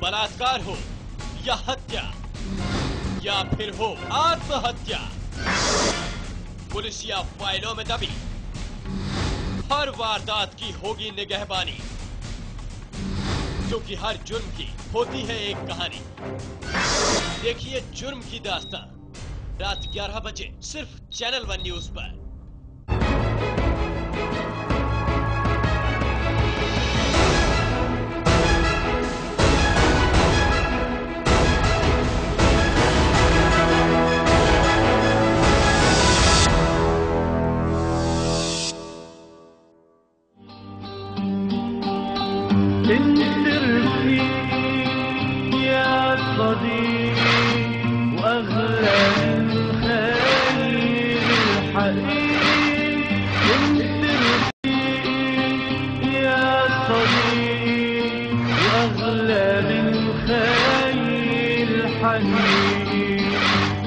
बलात्कार हो या हत्या या फिर हो आत्महत्या, पुलिसिया फाइलों में दबी हर वारदात की होगी निगहबानी, क्योंकि हर जुर्म की होती है एक कहानी। देखिए जुर्म की दास्तां रात 11 बजे सिर्फ चैनल 1 न्यूज पर।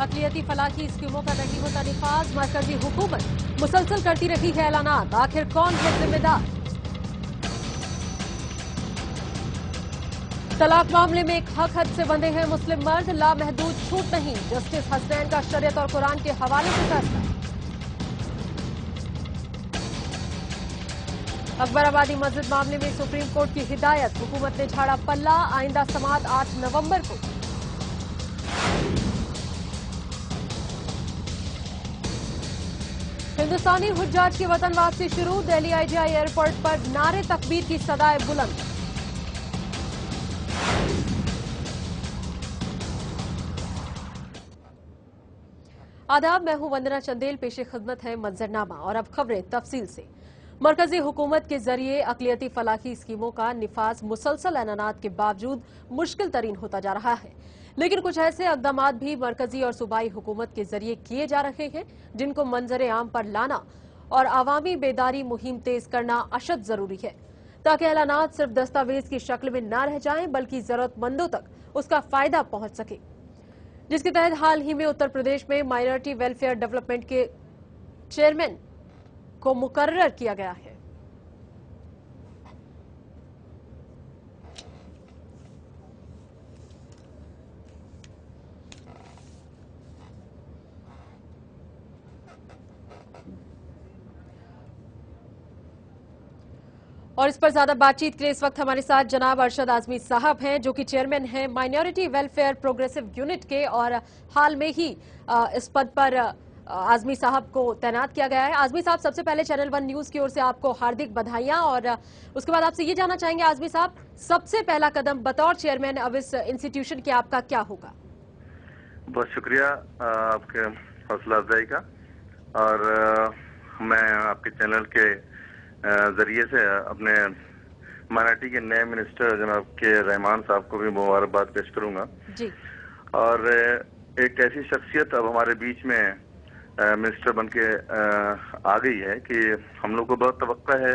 अक़लियती फलाह की स्कीमों का नहीं होता निफाज, मरकजी हुकूमत मुसलसल करती रही है ऐलानात, आखिर कौन है जिम्मेदार? तलाक मामले में एक हद से बंधे हैं मुस्लिम मर्द, लामहदूद छूट नहीं, जस्टिस हसनैन का शरीयत और कुरान के हवाले से फैसला। अकबराबादी मस्जिद मामले में सुप्रीम कोर्ट की हिदायत, हुकूमत ने झाड़ा पल्ला, आइंदा समाअत 8 नवंबर को। हिंदुस्तानी हुज्जाज की वतन वापसी शुरू, दिल्ली आईजीआई एयरपोर्ट पर नारे तकबीर की सदाएं बुलंद। आदाब, मैं हूं वंदना चंदेल, पेशे खिदमत है मंजरनामा और अब खबरें तफसील से। मरकजी हुकूमत के जरिए अक़लियती फलाही स्कीमों का निफाज मुसलसल ऐलानात के बावजूद मुश्किल तरीन होता जा रहा है, लेकिन कुछ ऐसे इक़दामात भी मरकजी और सूबाई हुकूमत के जरिए किए जा रहे हैं जिनको मंजर आम पर लाना और आवामी बेदारी मुहिम तेज करना अशद जरूरी है, ताकि ऐलानात सिर्फ दस्तावेज की शक्ल में न रह जाएं बल्कि जरूरतमंदों तक उसका फायदा पहुंच सके, जिसके तहत हाल ही में उत्तर प्रदेश में माइनॉरिटी वेलफेयर डेवलपमेंट के चेयरमैन को मुकर्रर किया गया है। और इस पर ज्यादा बातचीत के लिए इस वक्त हमारे साथ जनाब अरशद आजमी साहब हैं, जो कि चेयरमैन हैं माइनॉरिटी वेलफेयर प्रोग्रेसिव यूनिट के, और हाल में ही इस पद पर आजमी साहब को तैनात किया गया है। आजमी साहब, सबसे पहले चैनल 1 न्यूज की ओर से आपको हार्दिक बधाइयां, और उसके बाद आपसे ये जानना चाहेंगे आजमी साहब, सबसे पहला कदम बतौर चेयरमैन अब इस इंस्टीट्यूशन के आपका क्या होगा? बहुत शुक्रिया आपके हौसला अफजाई का, और मैं आपके चैनल के जरिए से अपने माइनॉरिटी के नए मिनिस्टर जनाब के रहमान साहब को भी मुबारकबाद पेश करूंगा जी। और एक ऐसी शख्सियत अब हमारे बीच में मिनिस्टर बन के आ गई है कि हम लोग को बहुत तवक्का है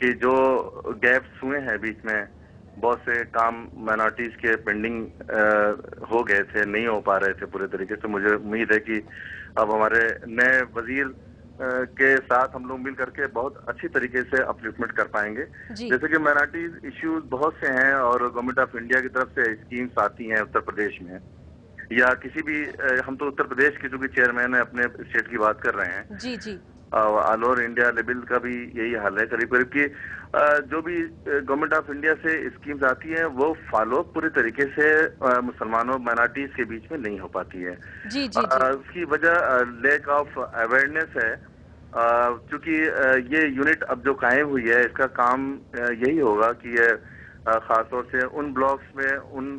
कि जो गैप्स हुए हैं बीच में, बहुत से काम माइनॉरिटीज के पेंडिंग हो गए थे, नहीं हो पा रहे थे पूरे तरीके से। मुझे उम्मीद है कि अब हमारे नए वजीर के साथ हम लोग मिल करके बहुत अच्छी तरीके से अपलिफ्टमेंट कर पाएंगे। जैसे कि माइनॉरिटीज इश्यूज बहुत से हैं और गवर्नमेंट ऑफ इंडिया की तरफ से स्कीम्स आती हैं उत्तर प्रदेश में, या किसी भी, हम तो उत्तर प्रदेश के जो भी चेयरमैन है अपने स्टेट की बात कर रहे हैं, जी जी, ऑल ओवर इंडिया लेवल का भी यही हाल है। करीब करीब की जो भी गवर्नमेंट ऑफ इंडिया से स्कीम्स आती हैं वो फॉलो पूरी तरीके से मुसलमानों माइनॉरिटीज के बीच में नहीं हो पाती है। जी जी, उसकी वजह लेक ऑफ अवेयरनेस है, क्योंकि ये यूनिट अब जो कायम हुई है इसका काम यही होगा कि ये खासतौर से उन ब्लॉक्स में,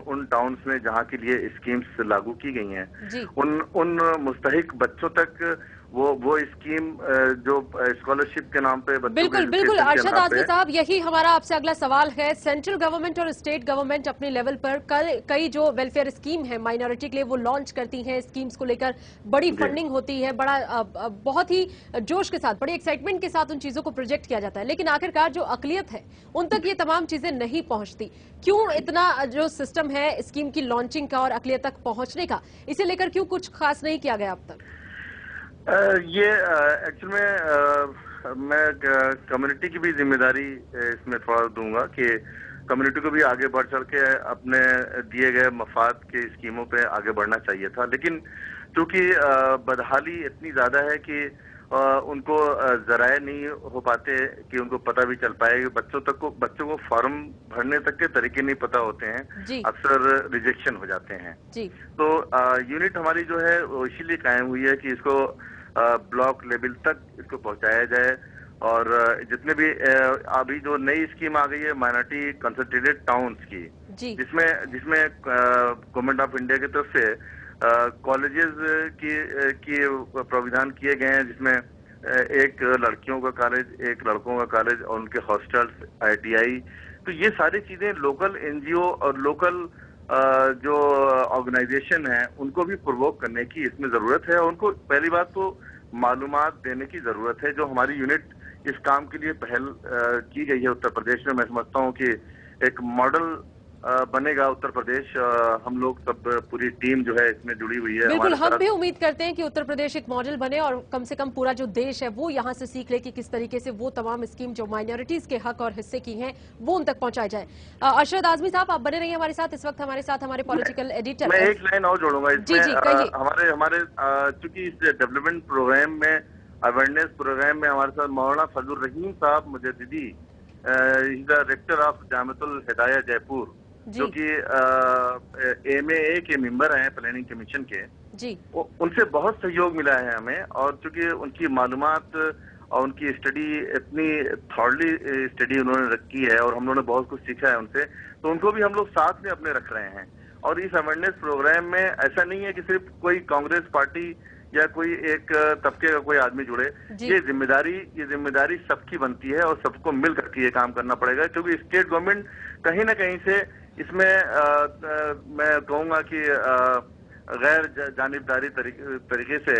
उन टाउन्स में जहाँ के लिए स्कीम्स लागू की गई हैं, उन मुस्तहिक बच्चों तक वो स्कीम जो स्कॉलरशिप के नाम पे बच्चों बिल्कुल के बिल्कुल education के अरशद नाम आजमी पे। साहब, यही हमारा आपसे अगला सवाल है। सेंट्रल गवर्नमेंट और स्टेट गवर्नमेंट अपने लेवल पर कई जो वेलफेयर स्कीम है माइनॉरिटी के लिए वो लॉन्च करती हैं। स्कीम्स को लेकर बड़ी जी। फंडिंग होती है, बड़ा बहुत ही जोश के साथ, बड़ी एक्साइटमेंट के साथ उन चीजों को प्रोजेक्ट किया जाता है, लेकिन आखिरकार जो अकलियत है उन तक ये तमाम चीजें नहीं पहुंचती। क्यों इतना जो सिस्टम है स्कीम की लॉन्चिंग का और अकलियत तक पहुंचने का, इसे लेकर क्यों कुछ खास नहीं किया गया अब तक? ये एक्चुअल में मैं कम्युनिटी की भी जिम्मेदारी इसमें थोड़ा दूंगा कि कम्युनिटी को भी आगे बढ़ चढ़ के अपने दिए गए मफाद के स्कीमों पे आगे बढ़ना चाहिए था, लेकिन चूंकि बदहाली इतनी ज्यादा है कि उनको जराए नहीं हो पाते कि उनको पता भी चल पाए। बच्चों को फॉर्म भरने तक के तरीके नहीं पता होते हैं, अक्सर रिजेक्शन हो जाते हैं जी। तो यूनिट हमारी जो है वो इसीलिए कायम हुई है कि इसको ब्लॉक लेवल तक इसको पहुंचाया जाए। और जितने भी अभी जो नई स्कीम आ गई है माइनॉरिटी कंसंट्रेटेड टाउन्स की, जिसमें गवर्नमेंट ऑफ इंडिया की तरफ से कॉलेजेस की प्रावधान किए गए हैं, जिसमें एक लड़कियों का कॉलेज, एक लड़कों का कॉलेज और उनके हॉस्टल्स, ITI। तो ये सारी चीजें लोकल NGO और लोकल जो ऑर्गेनाइजेशन है उनको भी प्रोवोक करने की इसमें जरूरत है। उनको पहली बात तो मालूमात देने की जरूरत है। जो हमारी यूनिट इस काम के लिए पहल की गई है उत्तर प्रदेश में, मैं समझता हूँ कि एक मॉडल बनेगा उत्तर प्रदेश। हम लोग सब पूरी टीम जो है इसमें जुड़ी हुई है। बिल्कुल, हम भी उम्मीद करते हैं कि उत्तर प्रदेश एक मॉडल बने और कम से कम पूरा जो देश है वो यहाँ से सीख ले कि किस तरीके से वो तमाम स्कीम जो माइनॉरिटीज के हक और हिस्से की हैं वो उन तक पहुंचाई जाए। अरशद आजमी साहब, आप बने रहिए हमारे साथ। इस वक्त हमारे साथ हमारे पॉलिटिकल एडिटर। मैं एक लाइन और जोड़ूंगा इसमें। हमारे चूंकि इस डेवलपमेंट प्रोग्राम में, अवेयरनेस प्रोग्राम में हमारे साथ मौलाना फजलुर रहीम साहब मुजद्दिदी, डायरेक्टर ऑफ जामिअतुल हिदाया जयपुर, जो कि MAA के मेंबर हैं प्लानिंग कमीशन के जी, उनसे बहुत सहयोग मिला है हमें। और चूंकि उनकी मालूमात और उनकी स्टडी इतनी थॉरली स्टडी उन्होंने रखी है और हम लोगों ने बहुत कुछ सीखा है उनसे, तो उनको भी हम लोग साथ में अपने रख रहे हैं। और इस अवेयरनेस प्रोग्राम में ऐसा नहीं है कि सिर्फ कोई कांग्रेस पार्टी या कोई एक तबके का कोई आदमी जुड़े। ये जिम्मेदारी सबकी बनती है और सबको मिल करके ये काम करना पड़ेगा, क्योंकि स्टेट गवर्नमेंट कहीं ना कहीं से इसमें मैं कहूंगा कि गैर जानिबदारी तरीके से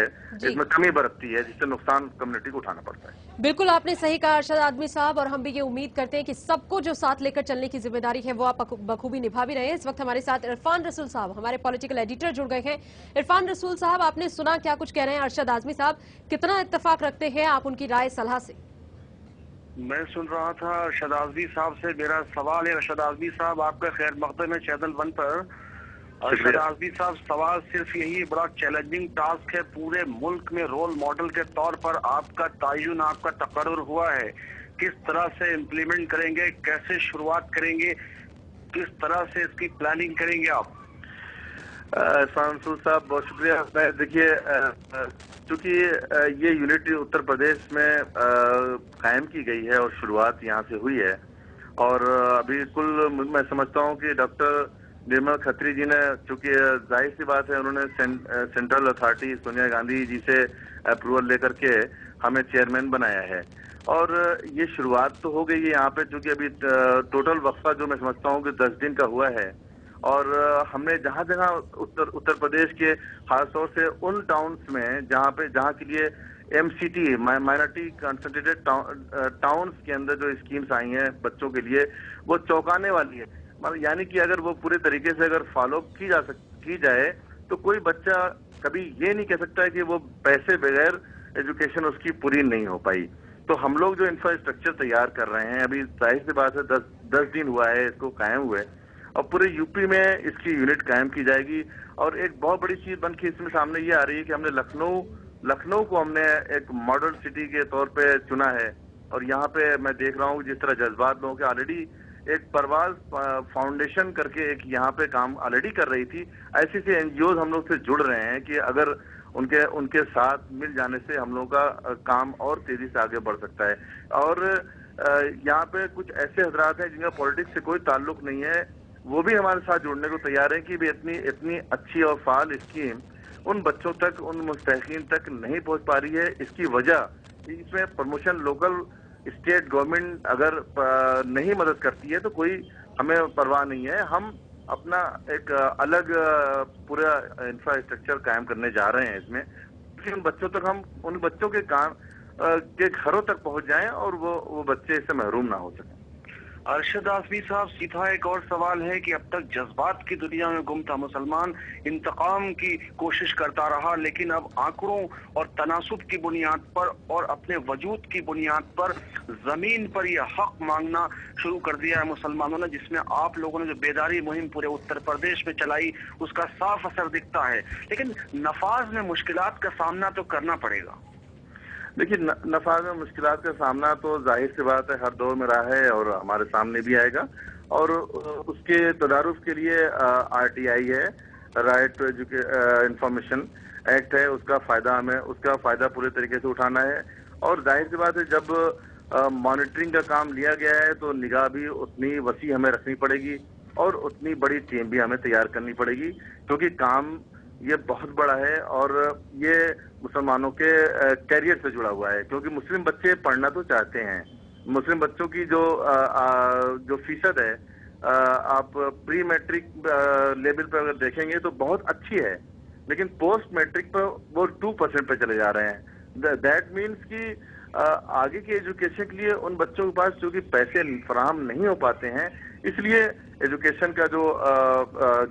इसमें कमी बरतती है, जिससे नुकसान कम्युनिटी को उठाना पड़ता है। बिल्कुल आपने सही कहा अरशद आजमी साहब, और हम भी ये उम्मीद करते हैं कि सबको जो साथ लेकर चलने की जिम्मेदारी है वो आप बखूबी निभा भी रहे हैं। इस वक्त हमारे साथ इरफान रसूल साहब, हमारे पॉलिटिकल एडिटर, जुड़ गए हैं। इरफान रसूल साहब, आपने सुना क्या कुछ कह रहे हैं अरशद आजमी साहब, कितना इत्तेफाक रखते हैं आप उनकी राय सलाह से? मैं सुन रहा था अरशद आजमी साहब से। मेरा सवाल है अरशद आजमी साहब, आपका खैर मकदम है चैनल 1 पर। अरशद आजमी साहब, सवाल सिर्फ यही, बड़ा चैलेंजिंग टास्क है, पूरे मुल्क में रोल मॉडल के तौर पर आपका तयन, आपका तकर्रुर हुआ है, किस तरह से इम्प्लीमेंट करेंगे, कैसे शुरुआत करेंगे, किस तरह से इसकी प्लानिंग करेंगे आप? सांसद साहब बहुत शुक्रिया। देखिए, चूंकि ये यूनिट उत्तर प्रदेश में कायम की गई है और शुरुआत यहाँ से हुई है, और अभी कुल मैं समझता हूँ कि डॉक्टर निर्मल खत्री जी ने, चूंकि जाहिर सी बात है, उन्होंने सेंट्रल अथॉरिटी सोनिया गांधी जी से अप्रूवल लेकर के हमें चेयरमैन बनाया है। और ये शुरुआत तो हो गई है यहाँ पे, चूंकि अभी टोटल वक्फा जो मैं समझता हूँ कि 10 दिन का हुआ है। और हमने जहाँ जहाँ उत्तर प्रदेश के खासतौर से उन टाउन्स में जहाँ के लिए MCT माइनॉरिटी कंसंट्रेटेड टाउन्स के अंदर जो स्कीम्स आई हैं बच्चों के लिए, वो चौंकाने वाली है। यानी कि अगर वो पूरे तरीके से अगर फॉलो की जाए तो कोई बच्चा कभी ये नहीं कह सकता है कि वो पैसे बगैर एजुकेशन उसकी पूरी नहीं हो पाई। तो हम लोग जो इंफ्रास्ट्रक्चर तैयार कर रहे हैं, अभी जाहिर सी बात है 10 दिन हुआ है इसको कायम हुए, और पूरे यूपी में इसकी यूनिट कायम की जाएगी। और एक बहुत बड़ी चीज बन के इसमें सामने ये आ रही है कि हमने लखनऊ को हमने एक मॉडल सिटी के तौर पे चुना है। और यहाँ पे मैं देख रहा हूँ जिस तरह जज्बात लोगों के, ऑलरेडी एक परवाज फाउंडेशन करके एक यहाँ पे काम ऑलरेडी कर रही थी। ऐसे NGOs हम लोग से जुड़ रहे हैं कि अगर उनके साथ मिल जाने से हम लोगों का काम और तेजी से आगे बढ़ सकता है। और यहाँ पे कुछ ऐसे हजरात हैं जिनका पॉलिटिक्स से कोई ताल्लुक नहीं है, वो भी हमारे साथ जुड़ने को तैयार है कि भी इतनी अच्छी और फाल स्कीम उन बच्चों तक, उन मुस्तहिकीन तक नहीं पहुंच पा रही है। इसकी वजह इसमें प्रमोशन लोकल स्टेट गवर्नमेंट अगर नहीं मदद करती है तो कोई हमें परवाह नहीं है। हम अपना एक अलग पूरा इंफ्रास्ट्रक्चर कायम करने जा रहे हैं इसमें, उन बच्चों तक हम उन बच्चों के के घरों तक पहुंच जाएं और वो बच्चे इससे महरूम ना हो सकें। अरशद आज़मी साहब, सीधा एक और सवाल है कि अब तक जज्बात की दुनिया में गुम था मुसलमान, इंतकाम की कोशिश करता रहा, लेकिन अब आंकड़ों और तनासुब की बुनियाद पर और अपने वजूद की बुनियाद पर जमीन पर यह हक मांगना शुरू कर दिया है मुसलमानों ने, जिसमें आप लोगों ने जो बेदारी मुहिम पूरे उत्तर प्रदेश में चलाई उसका साफ असर दिखता है। लेकिन नफाज में मुश्किलात का सामना तो करना पड़ेगा। देखिए, नफाज में मुश्किलात का सामना तो जाहिर सी बात है हर दौर में रहा है और हमारे सामने भी आएगा, और उसके तदारुफ के लिए RTI है, राइट टू इंफॉर्मेशन एक्ट है, उसका फायदा पूरे तरीके से उठाना है। और जाहिर सी बात है जब मॉनिटरिंग का काम लिया गया है तो निगाह भी उतनी वसी हमें रखनी पड़ेगी और उतनी बड़ी टीम भी हमें तैयार करनी पड़ेगी, क्योंकि काम ये बहुत बड़ा है और ये मुसलमानों के कैरियर से जुड़ा हुआ है। क्योंकि मुस्लिम बच्चे पढ़ना तो चाहते हैं, मुस्लिम बच्चों की जो फीसद है आप प्री मैट्रिक लेवल पर अगर देखेंगे तो बहुत अच्छी है, लेकिन पोस्ट मैट्रिक पर वो 2% पे चले जा रहे हैं। दैट मीन्स कि आगे की एजुकेशन के लिए उन बच्चों के पास चूंकि पैसे फराहम नहीं हो पाते हैं, इसलिए एजुकेशन का जो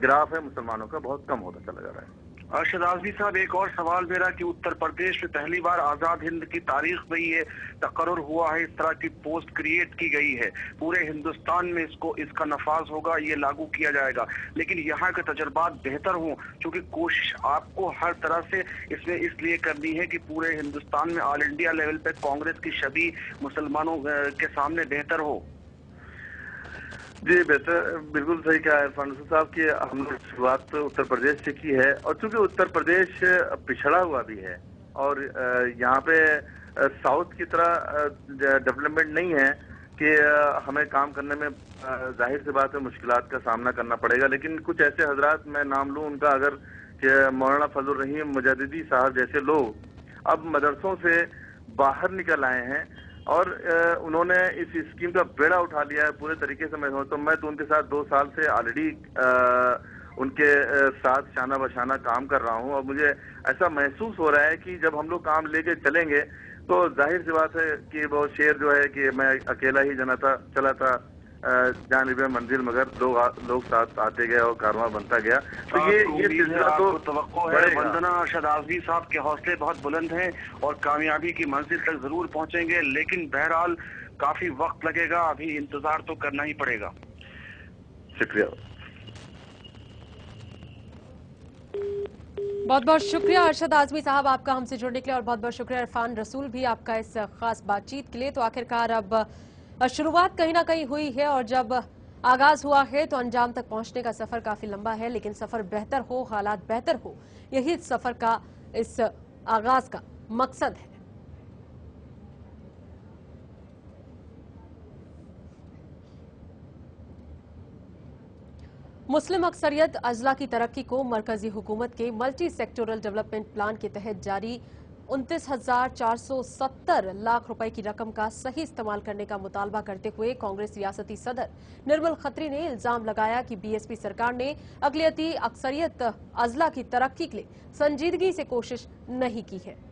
ग्राफ है मुसलमानों का बहुत कम होता चला जा रहा है। अरशद आज़मी साहब, एक और सवाल मेरा कि उत्तर प्रदेश में पहली बार आजाद हिंद की तारीख में ये तकर्रुर हुआ है, इस तरह की पोस्ट क्रिएट की गई है, पूरे हिंदुस्तान में इसका नफाज होगा, ये लागू किया जाएगा, लेकिन यहाँ के तजुर्बात बेहतर हों, क्योंकि कोशिश आपको हर तरह से इसमें इसलिए करनी है कि पूरे हिंदुस्तान में ऑल इंडिया लेवल पे कांग्रेस की छवि मुसलमानों के सामने बेहतर हो। जी बेहतर, बिल्कुल सही कहा इरफान साहब कि हमने शुरुआत तो उत्तर प्रदेश से की है, और चूंकि उत्तर प्रदेश पिछड़ा हुआ भी है और यहाँ पे साउथ की तरह डेवलपमेंट नहीं है कि हमें काम करने में जाहिर सी बात है मुश्किलात का सामना करना पड़ेगा। लेकिन कुछ ऐसे हजरात, मैं नाम लूं उनका अगर, कि मौलाना फजल रहीम मुजद्दिदी साहब जैसे लोग अब मदरसों से बाहर निकल आए हैं और उन्होंने इस स्कीम का बेड़ा उठा लिया है पूरे तरीके से। मैं तो उनके साथ 2 साल से ऑलरेडी उनके साथ शाना बशाना काम कर रहा हूं, और मुझे ऐसा महसूस हो रहा है कि जब हम लोग काम लेके चलेंगे तो जाहिर सी बात है कि वो शेर जो है कि मैं अकेला ही चला था जानिबे मंजिल, मगर लोग साथ आते गए और कारवां बनता गया। तो ये सिलसिला तो तवक्को है। वंदना, अरशद आज़मी साहब के हौसले बहुत बुलंद हैं और कामयाबी की मंजिल तक जरूर पहुंचेंगे, लेकिन बहरहाल काफी वक्त लगेगा, अभी इंतजार तो करना ही पड़ेगा। शुक्रिया, बहुत बहुत शुक्रिया अरशद आज़मी साहब आपका हमसे जुड़ने के लिए, और बहुत बहुत शुक्रिया इरफान रसूल भी आपका इस खास बातचीत के लिए। तो आखिरकार अब शुरुआत कहीं ना कहीं हुई है, और जब आगाज हुआ है तो अंजाम तक पहुंचने का सफर काफी लंबा है, लेकिन सफर बेहतर हो, हालात बेहतर हो, यही इस सफर का, इस आगाज का मकसद है। मुस्लिम अक्सरियत अजला की तरक्की को मरकजी हुकूमत के मल्टी सेक्टोरल डेवलपमेंट प्लान के तहत जारी 29,470 लाख रुपए की रकम का सही इस्तेमाल करने का मुतालबा करते हुए कांग्रेस रियासती सदर निर्मल खत्री ने इल्जाम लगाया कि बीएसपी सरकार ने अक़लियती अक्सरियत अजला की तरक्की के लिए संजीदगी से कोशिश नहीं की है।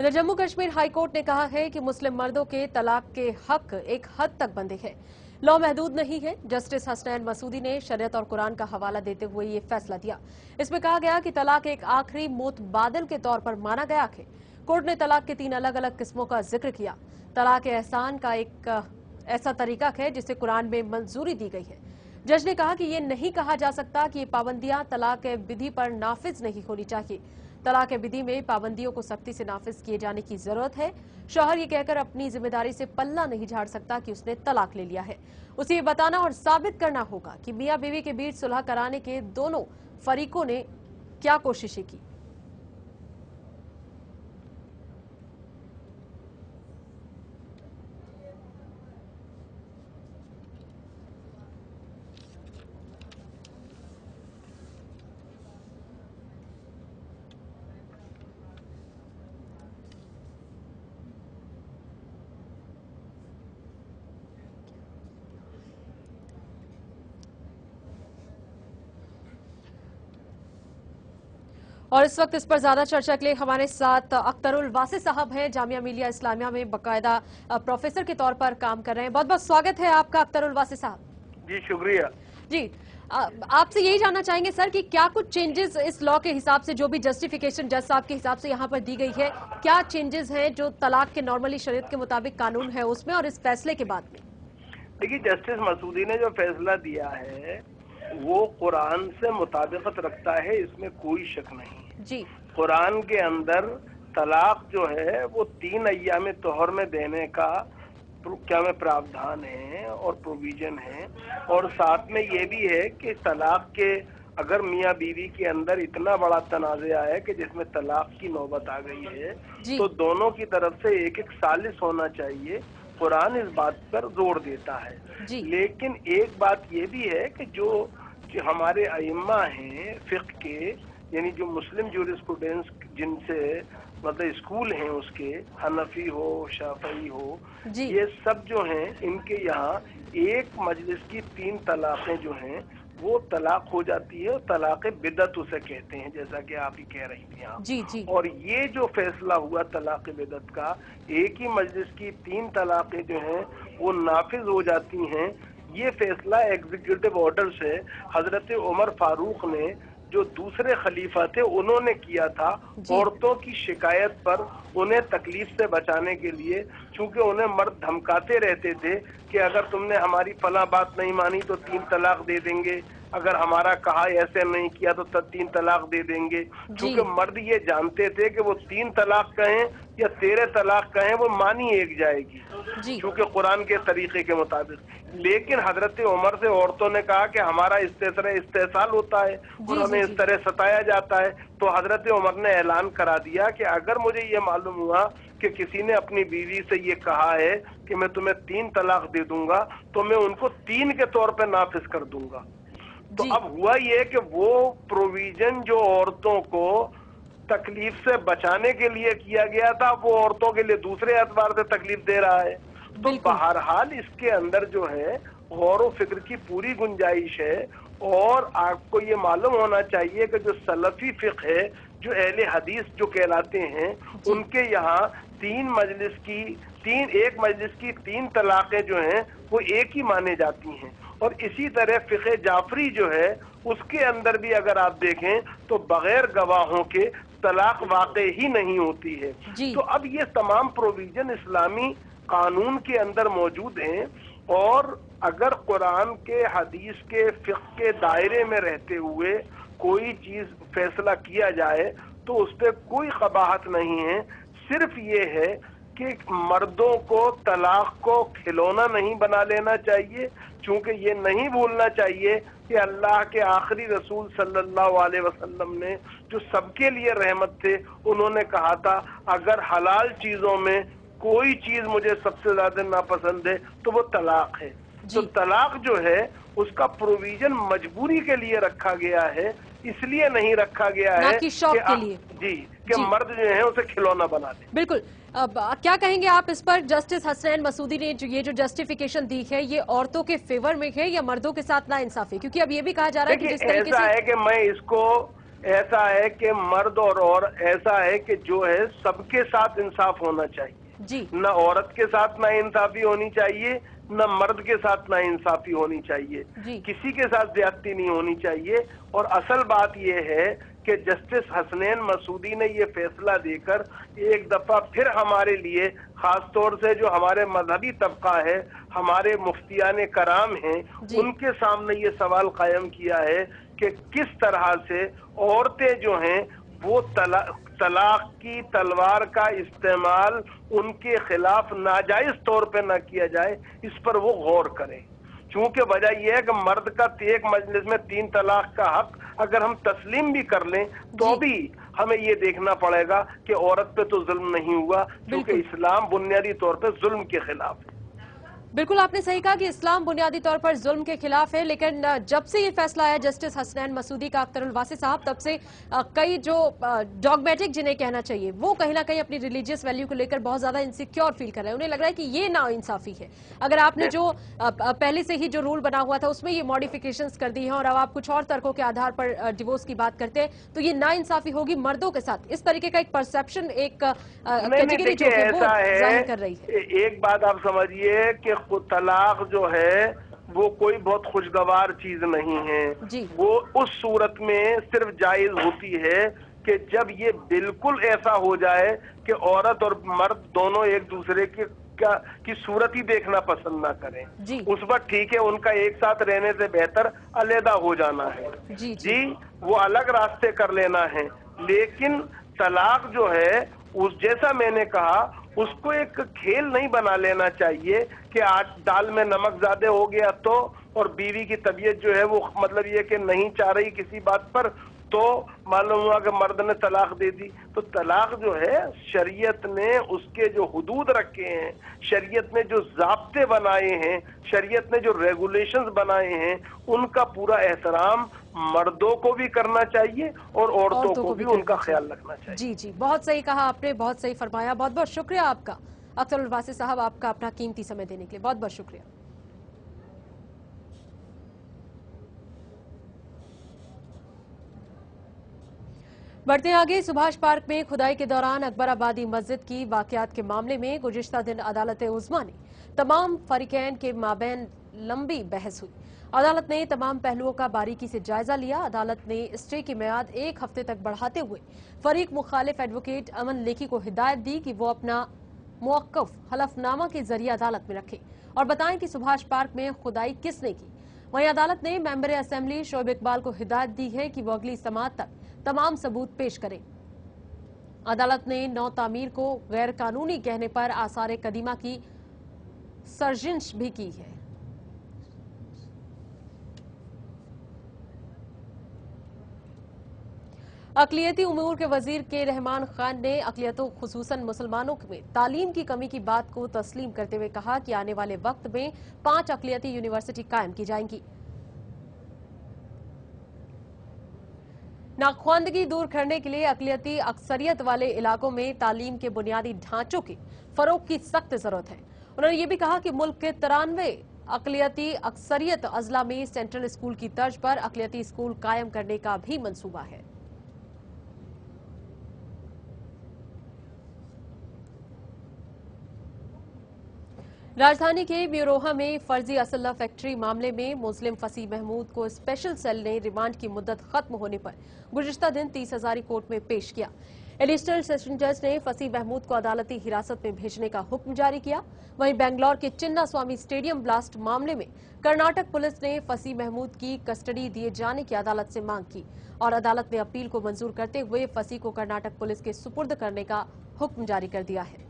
जम्मू कश्मीर हाईकोर्ट ने कहा है कि मुस्लिम मर्दों के तलाक के हक एक हद तक बंधे हैं, लॉ महदूद नहीं है। जस्टिस हसनैन मसूदी ने शरीयत और कुरान का हवाला देते हुए ये फैसला दिया। इसमें कहा गया कि तलाक एक आखिरी मुतबादल के तौर पर माना गया है। कोर्ट ने तलाक के 3 अलग अलग किस्मों का जिक्र किया। तलाक एहसान का एक ऐसा तरीका है जिसे कुरान में मंजूरी दी गई है। जज ने कहा कि ये नहीं कहा जा सकता कि ये पाबंदियां तलाक विधि पर नाफिज नहीं होनी चाहिए। तलाक विधि में पाबंदियों को सख्ती से नाफिज किए जाने की जरूरत है। शौहर ये कहकर अपनी जिम्मेदारी से पल्ला नहीं झाड़ सकता कि उसने तलाक ले लिया है। उसे ये बताना और साबित करना होगा कि मियां बीवी के बीच सुलह कराने के दोनों फरीकों ने क्या कोशिशें की। और इस वक्त इस पर ज्यादा चर्चा के लिए हमारे साथ अख्तरुल वासी साहब हैं, जामिया मिलिया इस्लामिया में बाकायदा प्रोफेसर के तौर पर काम कर रहे हैं। बहुत बहुत स्वागत है आपका अख्तरुल वासी साहब। जी शुक्रिया। जी, आपसे यही जानना चाहेंगे सर कि क्या कुछ चेंजेस इस लॉ के हिसाब से, जो भी जस्टिफिकेशन जज साहब के हिसाब से यहाँ पर दी गई है, क्या चेंजेस हैं जो तलाक के नॉर्मली शरीयत के मुताबिक कानून है उसमें और इस फैसले के बाद में? देखिए, जस्टिस मसूदी ने जो फैसला दिया है वो कुरान से मुताबिकत रखता है, इसमें कोई शक नहीं जी। कुरान के अंदर तलाक जो है वो 3 अय्याम तोहर में देने का क्या में प्रावधान है और प्रोविजन है, और साथ में ये भी है कि तलाक के अगर मियाँ बीवी के अंदर इतना बड़ा तनाज़ा है कि जिसमें तलाक की नौबत आ गई है तो दोनों की तरफ से एक सालिस होना चाहिए। कुरान इस बात पर जोर देता है। लेकिन एक बात ये भी है कि जो हमारे अइम्मा हैं फिक़्ह के, यानी जो मुस्लिम जूरिस्प्रूडेंस जिनसे मतलब स्कूल हैं उसके, हनफी हो शाफई हो, ये सब जो हैं इनके यहाँ एक मजलिस की 3 तलाक़ें जो हैं वो तलाक हो जाती है और तलाक़े बिदत उसे कहते हैं, जैसा कि आप ही कह रही थी आप। जी। और ये जो फैसला हुआ तलाक़े बिदत का, एक ही मजलिस की 3 तलाक़ें जो हैं वो नाफिज हो जाती हैं, ये फैसला एग्जीक्यूटिव ऑर्डर से हजरत उमर फारूक ने जो दूसरे खलीफा थे उन्होंने किया था, औरतों की शिकायत पर उन्हें तकलीफ से बचाने के लिए, क्योंकि उन्हें मर्द धमकाते रहते थे कि अगर तुमने हमारी फला बात नहीं मानी तो 3 तलाक दे देंगे, अगर हमारा कहा ऐसे नहीं किया तो 3 तलाक दे देंगे। क्योंकि मर्द ये जानते थे कि वो 3 तलाक कहें या 13 तलाक कहें वो मानी एक जाएगी, क्योंकि कुरान के तरीके के मुताबिक। लेकिन हजरत उमर से औरतों ने कहा कि हमारा इस तरह इस्तेसाल होता है और हमें इस तरह सताया जाता है, तो हजरत उमर ने ऐलान करा दिया कि अगर मुझे ये मालूम हुआ कि किसी ने अपनी बीवी से ये कहा है कि मैं तुम्हें 3 तलाक दे दूंगा तो मैं उनको 3 के तौर पे नाफिज कर दूंगा। तो अब हुआ ये कि वो प्रोविजन जो औरतों को तकलीफ से बचाने के लिए किया गया था वो औरतों के लिए दूसरे एतबार से तकलीफ दे रहा है। तो बहरहाल इसके अंदर जो है गौर व फिक्र की पूरी गुंजाइश है। और आपको ये मालूम होना चाहिए कि जो सलफी फिक्र है, जो अहले हदीस जो कहलाते हैं, उनके यहाँ एक मजलिस की 3 तलाक़ें जो हैं वो एक ही माने जाती हैं। और इसी तरह फिक़े जाफरी जो है उसके अंदर भी अगर आप देखें तो बगैर गवाहों के तलाक वाक़ई ही नहीं होती है। तो अब ये तमाम प्रोविजन इस्लामी कानून के अंदर मौजूद हैं, और अगर कुरान के हदीस के फिक़्ह के दायरे में रहते हुए कोई चीज फैसला किया जाए तो उस पर कोई कबाहत नहीं है। सिर्फ ये है कि मर्दों को तलाक को खिलौना नहीं बना लेना चाहिए, क्योंकि ये नहीं भूलना चाहिए कि अल्लाह के आखिरी रसूल सल्लल्लाहु अलैहि वसल्लम ने जो सबके लिए रहमत थे, उन्होंने कहा था अगर हलाल चीजों में कोई चीज मुझे सबसे ज्यादा नापसंद है तो वो तलाक है। तो तलाक जो है उसका प्रोविजन मजबूरी के लिए रखा गया है, इसलिए नहीं रखा गया है कि शौक के लिए कि मर्द जो है उसे खिलौना बना दे। बिल्कुल। अब क्या कहेंगे आप इस पर? जस्टिस हसनैन मसूदी ने ये जो जस्टिफिकेशन दी है ये औरतों के फेवर में है या मर्दों के साथ ना इंसाफी? क्योंकि अब ये भी कहा जा रहा है कि जिस तरीके से है कि मैं इसको ऐसा है कि मर्द और ऐसा है कि जो है सबके साथ इंसाफ होना चाहिए जी। न औरत के साथ ना इंसाफी होनी चाहिए, न मर्द के साथ ना इंसाफी होनी चाहिए, किसी के साथ ज्यादती नहीं होनी चाहिए। और असल बात यह है कि जस्टिस हसनैन मसूदी ने ये फैसला देकर एक दफा फिर हमारे लिए, खास तौर से जो हमारे मजहबी तबका है, हमारे मुफ्तियान कराम हैं, उनके सामने ये सवाल कायम किया है कि किस तरह से औरतें जो हैं वो तलाक की तलवार का इस्तेमाल उनके खिलाफ नाजायज तौर पे ना किया जाए, इस पर वो गौर करें। क्योंकि वजह यह है कि मर्द का एक मजलिस में 3 तलाक का हक अगर हम तस्लीम भी कर लें तो भी हमें ये देखना पड़ेगा कि औरत पे तो जुल्म नहीं हुआ, क्योंकि इस्लाम बुनियादी तौर पे जुल्म के खिलाफ है। बिल्कुल आपने सही कहा कि इस्लाम बुनियादी तौर पर जुल्म के खिलाफ है, लेकिन जब से ये फैसला आया जस्टिस हसनैन मसूदी का अख्तरुल वासी साहब, तब से कई जो डॉगमेटिक जिन्हें कहना चाहिए वो कहीं ना कहीं अपनी रिलीजियस वैल्यू को लेकर बहुत ज्यादा इनसिक्योर फील कर रहे हैं। उन्हें लग रहा है कि ये नाइंसाफी है। अगर आपने जो पहले से ही जो रूल बना हुआ था उसमें ये मॉडिफिकेशंस कर दी हैं और अब आप कुछ और तर्कों के आधार पर डिवोर्स की बात करते हैं, तो ये नाइंसाफी होगी मर्दों के साथ। इस तरीके का एक परसेप्शन, एक कैटेगरी जो है वो जाहिर कर रही है। एक बात आप समझिए कि तलाक जो है वो कोई बहुत खुशगवार चीज नहीं है। वो उस सूरत में सिर्फ जायज होती है कि जब ये बिल्कुल ऐसा हो जाए कि औरत और मर्द दोनों एक दूसरे की सूरत ही देखना पसंद ना करें। उस वक्त ठीक है, उनका एक साथ रहने से बेहतर अलग हो जाना है। जी वो अलग रास्ते कर लेना है। लेकिन तलाक जो है उस जैसा मैंने कहा उसको एक खेल नहीं बना लेना चाहिए कि आज दाल में नमक ज्यादा हो गया तो, और बीवी की तबीयत जो है वो मतलब ये कि नहीं चाह रही किसी बात पर, तो मालूम हुआ कि मर्द ने तलाक दे दी। तो तलाक जो है शरीयत ने उसके जो हुदूद रखे हैं, शरीयत ने जो ज़ाब्ते बनाए हैं, शरीयत ने जो रेगुलेशंस बनाए हैं, उनका पूरा एहतराम मर्दों को भी करना चाहिए और औरतों को भी उनका ख्याल रखना चाहिए। जी जी, बहुत सही कहा आपने, बहुत सही फरमाया। बहुत बहुत शुक्रिया आपका अख्तरुल वासी साहब, आपका अपना कीमती समय देने के लिए बहुत बहुत शुक्रिया। बढ़ते आगे, सुभाष पार्क में खुदाई के दौरान अकबर आबादी मस्जिद की वाकयात के मामले में गुज़िश्ता दिन अदालत उज़्मा ने तमाम फरीकैन के माबैन लंबी बहस हुई। अदालत ने तमाम पहलुओं का बारीकी से जायजा लिया। अदालत ने स्टे की मियाद 1 हफ्ते तक बढ़ाते हुए फरीक मुखालिफ एडवोकेट अमन लेखी को हिदायत दी कि वो अपना मुवक्कफ हलफनामा के जरिए अदालत में रखें और बताएं कि सुभाष पार्क में खुदाई किसने की। वहीं अदालत ने मेंबर असेंबली शोएब इकबाल को हिदायत दी है कि वो अगली समाअत तक तमाम सबूत पेश करें। अदालत ने नौ तामीर को गैर कानूनी कहने पर आसार कदीमा की सर्जिश भी की है। अक़लियती उमूर के वजीर के रहमान खान ने अक़लियतों खुसूसन मुसलमानों में तालीम की कमी की बात को तस्लीम करते हुए कहा कि आने वाले वक्त में 5 अक़लियती यूनिवर्सिटी कायम की जाएंगी। नाख्वानदगी दूर करने के लिए अक़लियती अक्सरियत वाले इलाकों में तालीम के बुनियादी ढांचों के फरोग की सख्त जरूरत है। उन्होंने ये भी कहा कि मुल्क के 93 अक़लियती अक्सरियत अजला में सेंट्रल स्कूल की तर्ज पर अक़लियती स्कूल कायम करने का भी मंसूबा है। राजधानी के म्यूरोहा में फर्जी असल्ला फैक्ट्री मामले में मुस्लिम फसी महमूद को स्पेशल सेल ने रिमांड की मुद्दत खत्म होने पर गुज़िश्ता दिन 30 हज़ारी कोर्ट में पेश किया। एडिशनल सेशन जज ने फसी महमूद को अदालती हिरासत में भेजने का हुक्म जारी किया। वहीं बेंगलौर के चिन्ना स्वामी स्टेडियम ब्लास्ट मामले में कर्नाटक पुलिस ने फसी महमूद की कस्टडी दिए जाने की अदालत से मांग की और अदालत ने अपील को मंजूर करते हुए फसी को कर्नाटक पुलिस के सुपुर्द करने का हुक्म जारी कर दिया है।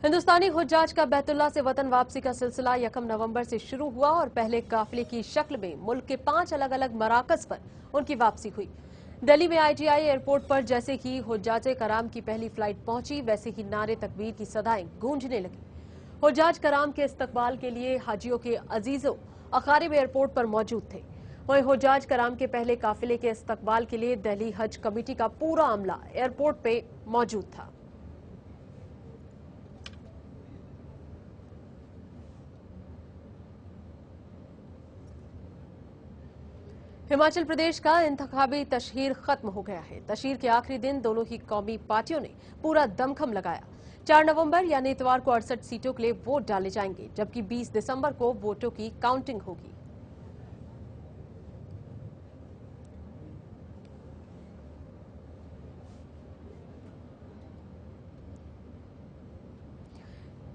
हिंदुस्तानी हुज्जाज का बैतुल्लाह से वतन वापसी का सिलसिला 1 नवंबर से शुरू हुआ और पहले काफिले की शक्ल में मुल्क के 5 अलग अलग मराकज पर उनकी वापसी हुई। दिल्ली में IGI एयरपोर्ट पर जैसे ही हुज्जाज कराम की पहली फ्लाइट पहुंची, वैसे ही नारे तकबीर की सदाएं गूंजने लगी। हुज्जाज कराम के इस्तकबाल के लिए हाजियों के अजीजों अखारिब एयरपोर्ट पर मौजूद थे। वहीं हुज्जाज कराम के पहले काफिले के इस्तकबाल के लिए दिल्ली हज कमेटी का पूरा अमला एयरपोर्ट पे मौजूद था। हिमाचल प्रदेश का इंतखाबी तशहीर खत्म हो गया है। तशहीर के आखिरी दिन दोनों ही कौमी पार्टियों ने पूरा दमखम लगाया। 4 नवंबर यानी इतवार को 68 सीटों के लिए वोट डाले जाएंगे, जबकि 20 दिसंबर को वोटों की काउंटिंग होगी।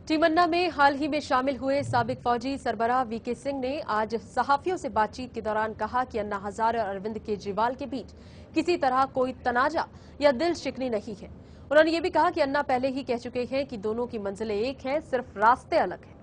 टीमन्ना में हाल ही में शामिल हुए साबिक फौजी सरबराह VK सिंह ने आज सहाफियों से बातचीत के दौरान कहा कि अन्ना हजारे और अरविंद केजरीवाल के बीच किसी तरह कोई तनाजा या दिल शिकनी नहीं है। उन्होंने ये भी कहा कि अन्ना पहले ही कह चुके हैं कि दोनों की मंजिलें एक हैं, सिर्फ रास्ते अलग हैं।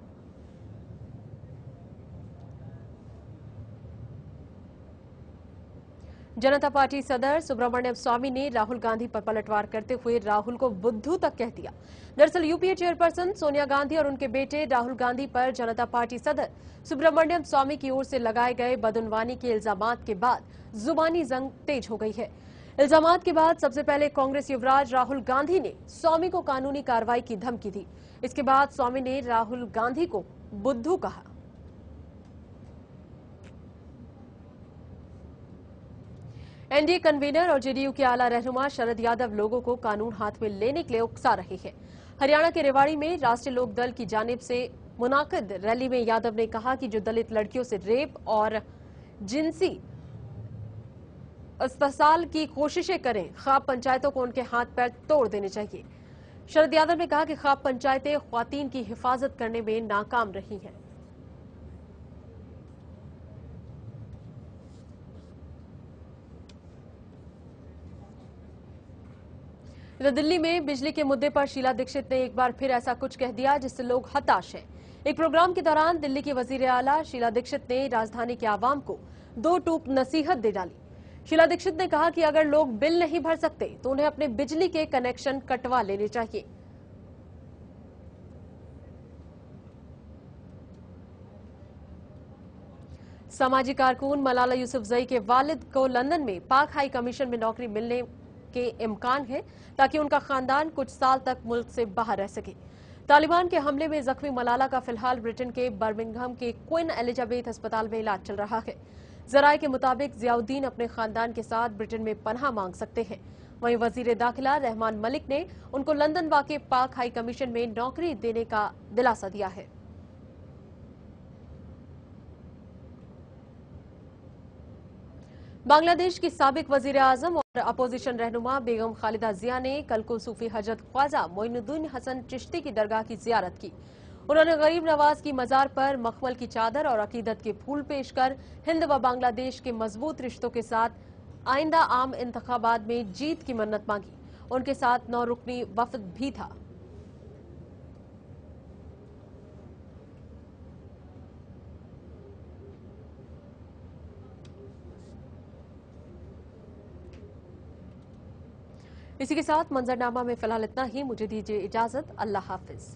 जनता पार्टी सदर सुब्रमण्यम स्वामी ने राहुल गांधी पर पलटवार करते हुए राहुल को बुद्धू तक कह दिया। दरअसल यूपीए चेयरपर्सन सोनिया गांधी और उनके बेटे राहुल गांधी पर जनता पार्टी सदर सुब्रमण्यम स्वामी की ओर से लगाए गए बदउनवानी के इल्जामात के बाद जुबानी जंग तेज हो गई है। इल्जामात के बाद सबसे पहले कांग्रेस युवराज राहुल गांधी ने स्वामी को कानूनी कार्रवाई की धमकी दी। इसके बाद स्वामी ने राहुल गांधी को बुद्धू कहा। एनडीए कन्वीनर और जेडीयू के आला रहनुमा शरद यादव लोगों को कानून हाथ में लेने के लिए उकसा रहे हैं। हरियाणा के रेवाड़ी में राष्ट्रीय लोक दल की जानिब से मुनाकिद रैली में यादव ने कहा कि जो दलित लड़कियों से रेप और जिनसी इस्तेसाल की कोशिशें करें, ख्वाब पंचायतों को उनके हाथ पैर तोड़ देने चाहिए। शरद यादव ने कहा कि ख्वाब पंचायतें ख्वातीन की हिफाजत करने में नाकाम रही हैं। इधर दिल्ली में बिजली के मुद्दे पर शीला दीक्षित ने एक बार फिर ऐसा कुछ कह दिया जिससे लोग हताश हैं। एक प्रोग्राम के दौरान दिल्ली की वजीर आला शीला दीक्षित ने राजधानी के आवाम को दो टूक नसीहत दे डाली। शीला दीक्षित ने कहा कि अगर लोग बिल नहीं भर सकते तो उन्हें अपने बिजली के कनेक्शन कटवा लेने चाहिए। सामाजिक कारकुन मलाला यूसुफजई के वालिद को लंदन में पाक हाई कमीशन में नौकरी मिलने के इम्कान है ताकि उनका खानदान कुछ साल तक मुल्क से बाहर रह सके। तालिबान के हमले में जख्मी मलाला का फिलहाल ब्रिटेन के बर्मिंघम के क्वीन एलिजाबेथ अस्पताल में इलाज चल रहा है। जराये के मुताबिक जियाउद्दीन अपने खानदान के साथ ब्रिटेन में पनाह मांग सकते हैं। वहीं वजीर दाखिला रहमान मलिक ने उनको लंदन वाक़े पाक हाई कमीशन में नौकरी देने का दिलासा दिया है। बांग्लादेश की साबिक वजीर आजम और अपोजिशन रहनुमा बेगम खालिदा जिया ने कल को सूफी हजरत ख्वाजा मोइनुद्दीन हसन चिश्ती की दरगाह की जियारत की। उन्होंने गरीब नवाज की मजार पर मखमल की चादर और अकीदत के फूल पेश कर हिंद व बांग्लादेश के मजबूत रिश्तों के साथ आइंदा आम इंतखाबात में जीत की मन्नत मांगी। उनके साथ 9 रुकनी वफद भी था। इसी के साथ मंजरनामा में फिलहाल इतना ही। मुझे दीजिए इजाजत। अल्लाह हाफिज।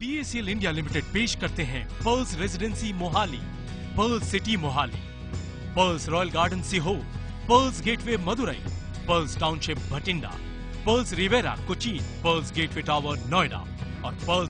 BACL इंडिया लिमिटेड पेश करते हैं Pearls residency Mohali, Pearls city Mohali, Pearls royal garden Sehore, Pearls gateway Madurai, Pearls township Bathinda, Pearls Riviera Cochin, Pearls gateway tower Noida और पर्ल्स